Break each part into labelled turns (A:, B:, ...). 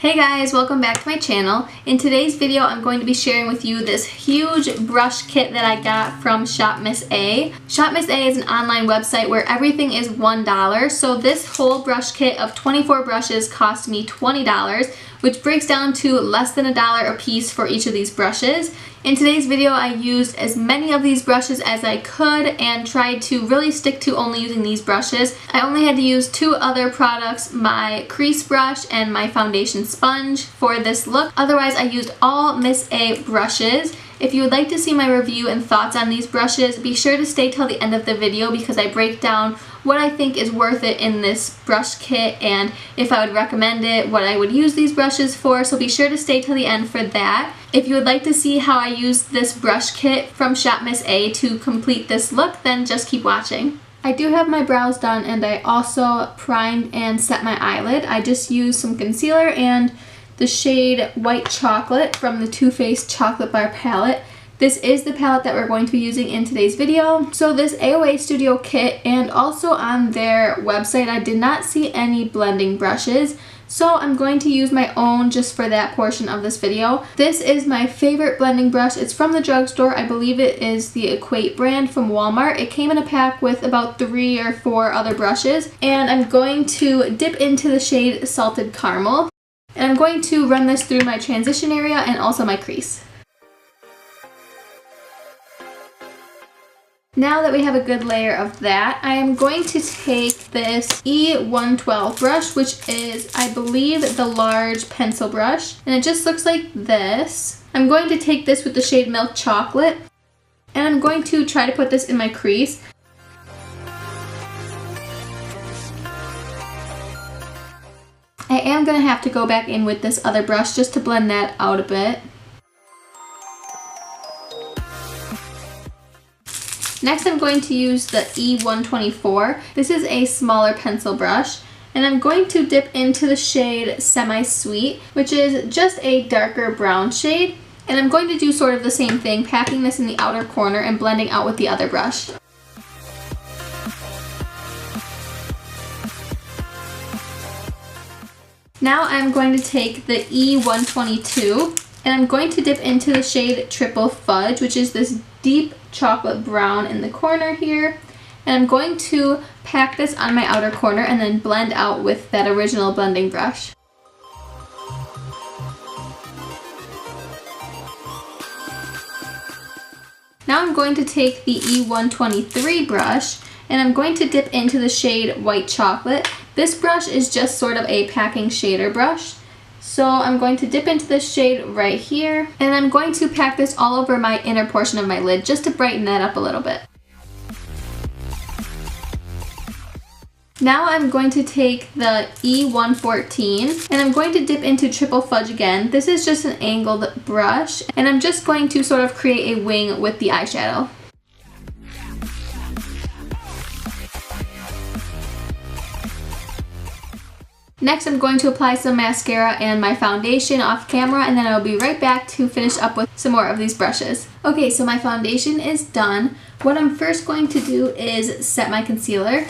A: Hey guys, welcome back to my channel. In today's video, I'm going to be sharing with you this huge brush kit that I got from Shop Miss A. Shop Miss A is an online website where everything is $1, so this whole brush kit of 24 brushes cost me $20, which breaks down to less than $1 a piece for each of these brushes. In today's video, I used as many of these brushes as I could and tried to really stick to only using these brushes. I only had to use two other products, my crease brush and my foundation sponge for this look. Otherwise, I used all Miss A brushes. If you would like to see my review and thoughts on these brushes, be sure to stay till the end of the video because I break down what I think is worth it in this brush kit and if I would recommend it, what I would use these brushes for, so be sure to stay till the end for that. If you would like to see how I used this brush kit from Shop Miss A to complete this look, then just keep watching. I do have my brows done and I also primed and set my eyelid. I just used some concealer and the shade White Chocolate from the Too Faced Chocolate Bar palette. This is the palette that we're going to be using in today's video. So this AOA Studio kit, and also on their website, I did not see any blending brushes. So I'm going to use my own just for that portion of this video. This is my favorite blending brush. It's from the drugstore. I believe it is the Equate brand from Walmart. It came in a pack with about 3 or 4 other brushes. And I'm going to dip into the shade Salted Caramel. And I'm going to run this through my transition area and also my crease. Now that we have a good layer of that, I am going to take this E112 brush, which is, I believe, the large pencil brush. And it just looks like this. I'm going to take this with the shade Milk Chocolate. And I'm going to try to put this in my crease. I am going to have to go back in with this other brush just to blend that out a bit. Next, I'm going to use the E124. This is a smaller pencil brush, and I'm going to dip into the shade Semi-Sweet, which is just a darker brown shade. And I'm going to do sort of the same thing, packing this in the outer corner and blending out with the other brush. Now I'm going to take the E122 and I'm going to dip into the shade Triple Fudge, which is this deep chocolate brown in the corner here. And I'm going to pack this on my outer corner and then blend out with that original blending brush. Now I'm going to take the E123 brush and I'm going to dip into the shade White Chocolate. This brush is just sort of a packing shader brush. So I'm going to dip into this shade right here, and I'm going to pack this all over my inner portion of my lid just to brighten that up a little bit. Now I'm going to take the E114 and I'm going to dip into Triple Fudge again. This is just an angled brush and I'm just going to sort of create a wing with the eyeshadow. Next, I'm going to apply some mascara and my foundation off camera, and then I'll be right back to finish up with some more of these brushes. Okay, so my foundation is done. What I'm first going to do is set my concealer.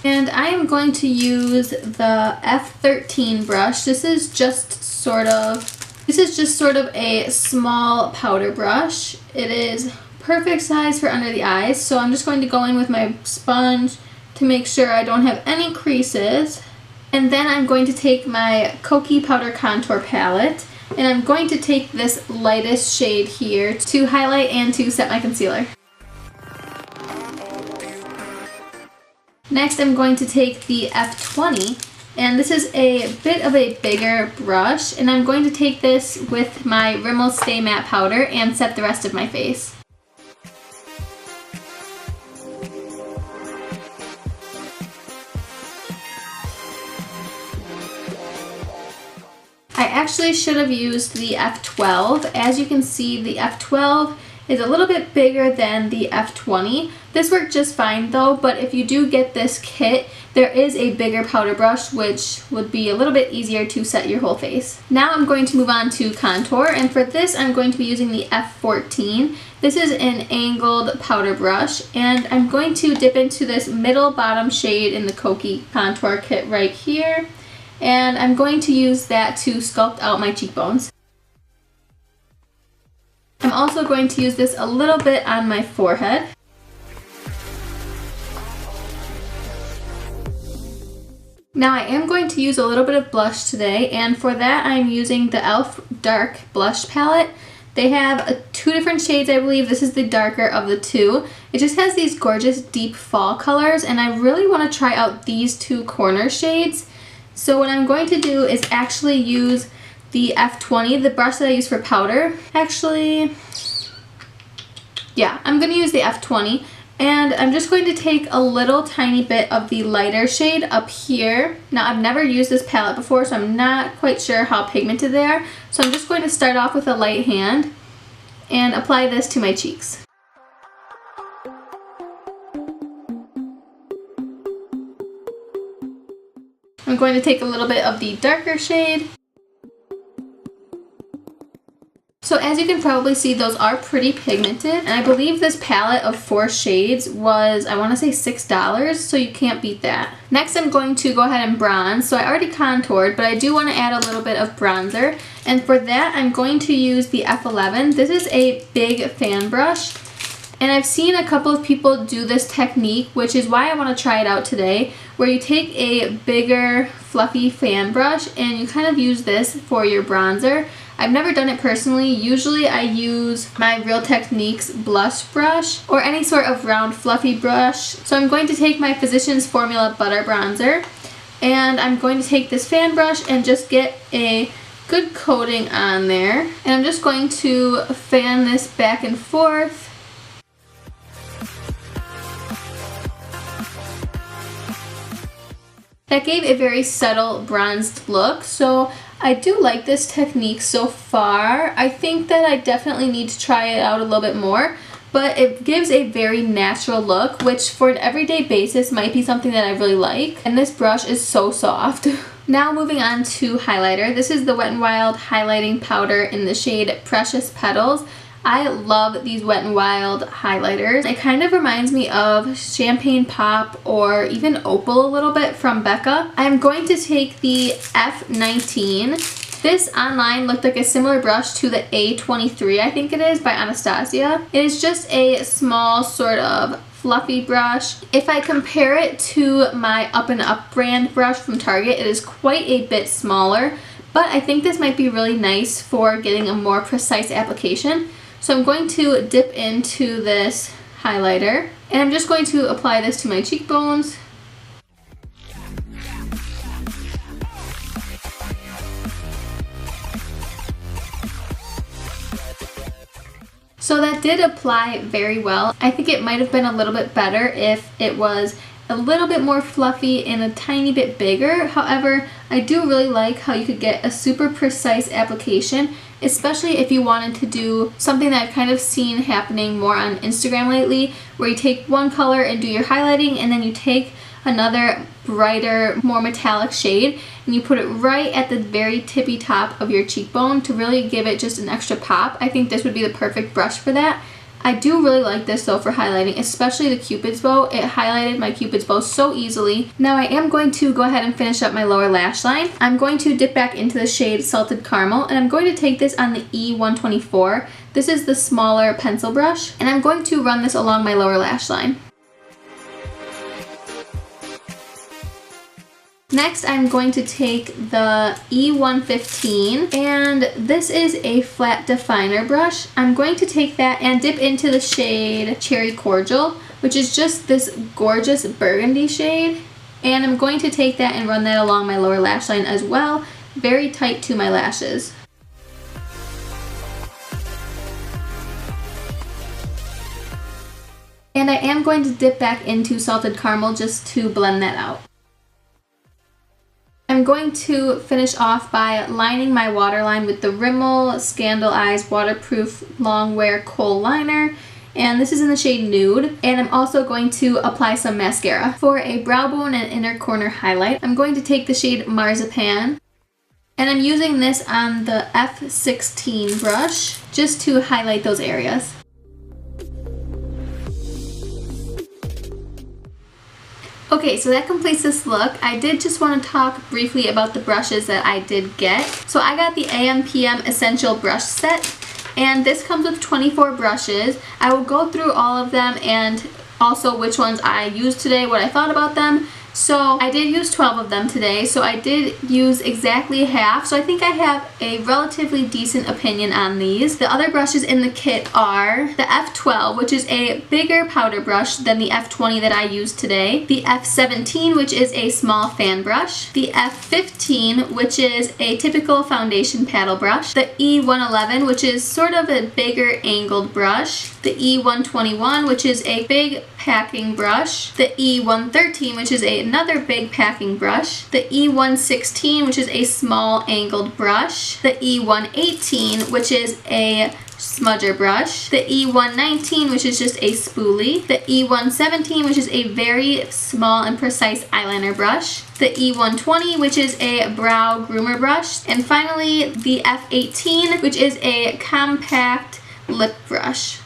A: And I am going to use the F13 brush. This is just sort of a small powder brush. It is perfect size for under the eyes, so I'm just going to go in with my sponge to make sure I don't have any creases. And then I'm going to take my Kokie Powder Contour Palette, and I'm going to take this lightest shade here to highlight and to set my concealer. Next, I'm going to take the F20, and this is a bit of a bigger brush, and I'm going to take this with my Rimmel Stay Matte Powder and set the rest of my face. I actually should have used the F12. As you can see, the F12 is a little bit bigger than the F20. This worked just fine though, but if you do get this kit, there is a bigger powder brush which would be a little bit easier to set your whole face. Now I'm going to move on to contour, and for this I'm going to be using the F14. This is an angled powder brush, and I'm going to dip into this middle bottom shade in the Kokie contour kit right here. and I'm going to use that to sculpt out my cheekbones. I'm also going to use this a little bit on my forehead. Now I am going to use a little bit of blush today, and for that I'm using the e.l.f. Dark Blush Palette. They have two different shades, I believe. This is the darker of the two. It just has these gorgeous deep fall colors, and I really want to try out these two corner shades. So what I'm going to do is actually use the F20, the brush that I use for powder. Actually, yeah, I'm going to use the F20. And I'm just going to take a little tiny bit of the lighter shade up here. Now I've never used this palette before, so I'm not quite sure how pigmented they are. So I'm just going to start off with a light hand and apply this to my cheeks. I'm going to take a little bit of the darker shade. So as you can probably see, those are pretty pigmented, and I believe this palette of 4 shades was, I want to say $6, so you can't beat that. Next I'm going to go ahead and bronze. So I already contoured, but I do want to add a little bit of bronzer, and for that I'm going to use the F11. This is a big fan brush, and I've seen a couple of people do this technique, which is why I want to try it out today, where you take a bigger fluffy fan brush and you kind of use this for your bronzer. I've never done it personally. Usually I use my Real Techniques blush brush or any sort of round fluffy brush. So I'm going to take my Physicians Formula Butter Bronzer, and I'm going to take this fan brush and just get a good coating on there. And I'm just going to fan this back and forth. That gave a very subtle bronzed look, so I do like this technique so far. I think that I definitely need to try it out a little bit more, but it gives a very natural look, which for an everyday basis might be something that I really like. And this brush is so soft. Now moving on to highlighter. This is the Wet n Wild highlighting powder in the shade Precious Petals. I love these Wet n Wild highlighters. It kind of reminds me of Champagne Pop or even Opal a little bit from Becca. I'm going to take the F19. This online looked like a similar brush to the A23, I think it is, by Anastasia. It is just a small sort of fluffy brush. If I compare it to my Up and Up brand brush from Target, it is quite a bit smaller, but I think this might be really nice for getting a more precise application. So I'm going to dip into this highlighter, and I'm just going to apply this to my cheekbones. So that did apply very well. I think it might have been a little bit better if it was a little bit more fluffy and a tiny bit bigger. However, I do really like how you could get a super precise application, especially if you wanted to do something that I've kind of seen happening more on Instagram lately, where you take one color and do your highlighting, and then you take another brighter, more metallic shade and you put it right at the very tippy top of your cheekbone to really give it just an extra pop. I think this would be the perfect brush for that. I do really like this though for highlighting, especially the Cupid's bow. It highlighted my Cupid's bow so easily. Now I am going to go ahead and finish up my lower lash line. I'm going to dip back into the shade Salted Caramel, and I'm going to take this on the E124. This is the smaller pencil brush, and I'm going to run this along my lower lash line. Next, I'm going to take the E115, and this is a flat definer brush. I'm going to take that and dip into the shade Cherry Cordial, which is just this gorgeous burgundy shade. And I'm going to take that and run that along my lower lash line as well, very tight to my lashes. And I am going to dip back into Salted Caramel just to blend that out. I'm going to finish off by lining my waterline with the Rimmel ScandalEyes Waterproof Longwear Kohl Liner, and this is in the shade Nude. And I'm also going to apply some mascara. For a brow bone and inner corner highlight, I'm going to take the shade Marzipan, and I'm using this on the F16 brush just to highlight those areas. Okay, so that completes this look. I did just want to talk briefly about the brushes that I did get. So I got the AM/PM Essential Brush Set, and this comes with 24 brushes. I will go through all of them and also which ones I used today, what I thought about them. So I did use 12 of them today, so I did use exactly half, so I think I have a relatively decent opinion on these. The other brushes in the kit are the F12, which is a bigger powder brush than the F20 that I used today, the F17, which is a small fan brush, the F15, which is a typical foundation paddle brush, the E111, which is sort of a bigger angled brush, the E121, which is a big packing brush, the E113, which is another big packing brush, the E116, which is a small angled brush, the E118, which is a smudger brush, the E119, which is just a spoolie, the E117, which is a very small and precise eyeliner brush, the E120, which is a brow groomer brush, and finally the F18, which is a compact lip brush.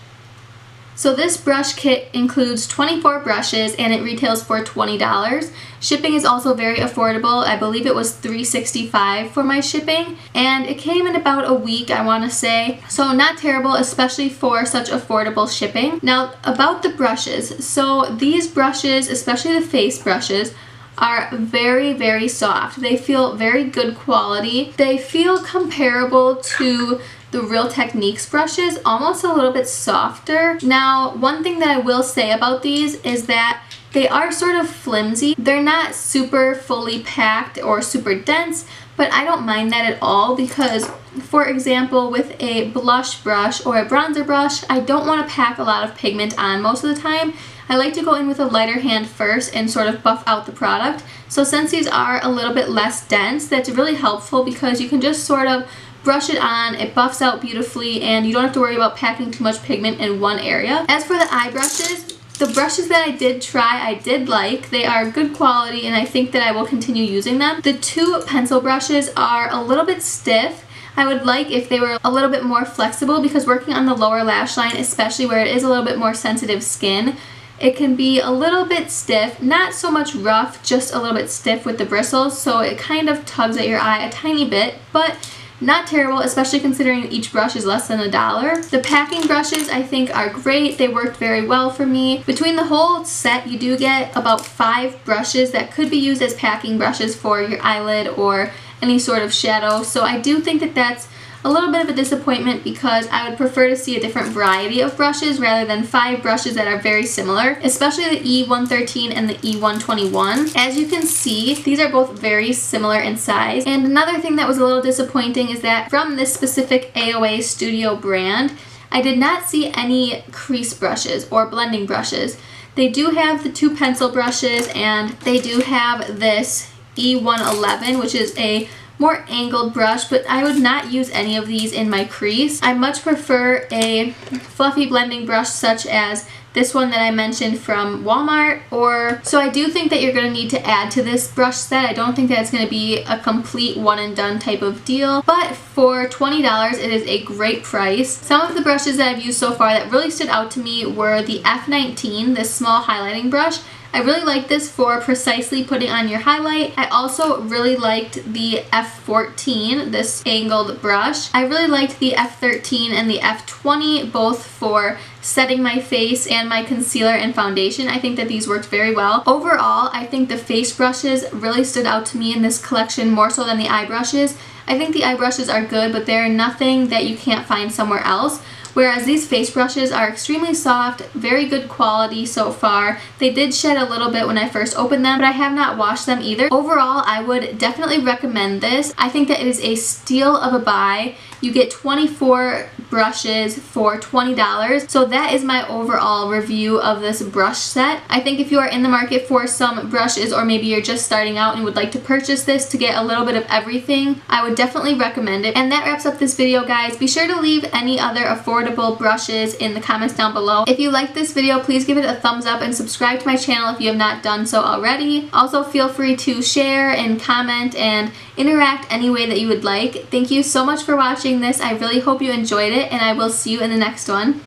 A: So this brush kit includes 24 brushes and it retails for $20. Shipping is also very affordable. I believe it was $3.65 for my shipping, and it came in about a week, I want to say. So not terrible, especially for such affordable shipping. Now about the brushes. So these brushes, especially the face brushes, are very, very soft. They feel very good quality. They feel comparable to the Real Techniques brushes, almost a little bit softer. Now, one thing that I will say about these is that they are sort of flimsy. They're not super fully packed or super dense, but I don't mind that at all because, for example, with a blush brush or a bronzer brush, I don't want to pack a lot of pigment on most of the time. I like to go in with a lighter hand first and sort of buff out the product. So since these are a little bit less dense, that's really helpful because you can just sort of brush it on, it buffs out beautifully, and you don't have to worry about packing too much pigment in one area. As for the eye brushes, the brushes that I did try, I did like. They are good quality and I think that I will continue using them. The two pencil brushes are a little bit stiff. I would like if they were a little bit more flexible because working on the lower lash line, especially where it is a little bit more sensitive skin, it can be a little bit stiff, not so much rough, just a little bit stiff with the bristles, so it kind of tugs at your eye a tiny bit, but not terrible, especially considering each brush is less than $1. The packing brushes I think are great. They worked very well for me. Between the whole set, you do get about 5 brushes that could be used as packing brushes for your eyelid or any sort of shadow. So I do think that that's a little bit of a disappointment because I would prefer to see a different variety of brushes rather than 5 brushes that are very similar, especially the E113 and the E121. As you can see, these are both very similar in size. And another thing that was a little disappointing is that from this specific AOA Studio brand, I did not see any crease brushes or blending brushes. They do have the 2 pencil brushes and they do have this E111, which is a more angled brush, but I would not use any of these in my crease. I much prefer a fluffy blending brush such as this one that I mentioned from Walmart, so I do think that you're going to need to add to this brush set. I don't think that it's going to be a complete one and done type of deal, but for $20 it is a great price. Some of the brushes that I've used so far that really stood out to me were the F19, this small highlighting brush. I really like this for precisely putting on your highlight. I also really liked the F14, this angled brush. I really liked the F13 and the F20, both for setting my face and my concealer and foundation. I think that these worked very well. Overall, I think the face brushes really stood out to me in this collection more so than the eye brushes. I think the eye brushes are good, but they're nothing that you can't find somewhere else. Whereas these face brushes are extremely soft, very good quality so far. They did shed a little bit when I first opened them, but I have not washed them either. Overall, I would definitely recommend this. I think that it is a steal of a buy. You get 24 brushes for $20. So that is my overall review of this brush set. I think if you are in the market for some brushes, or maybe you're just starting out and would like to purchase this to get a little bit of everything, I would definitely recommend it. And that wraps up this video, guys. Be sure to leave any other affordable brushes in the comments down below. If you liked this video, please give it a thumbs up and subscribe to my channel if you have not done so already. Also, feel free to share and comment and interact any way that you would like. Thank you so much for watching this. I really hope you enjoyed it, and I will see you in the next one.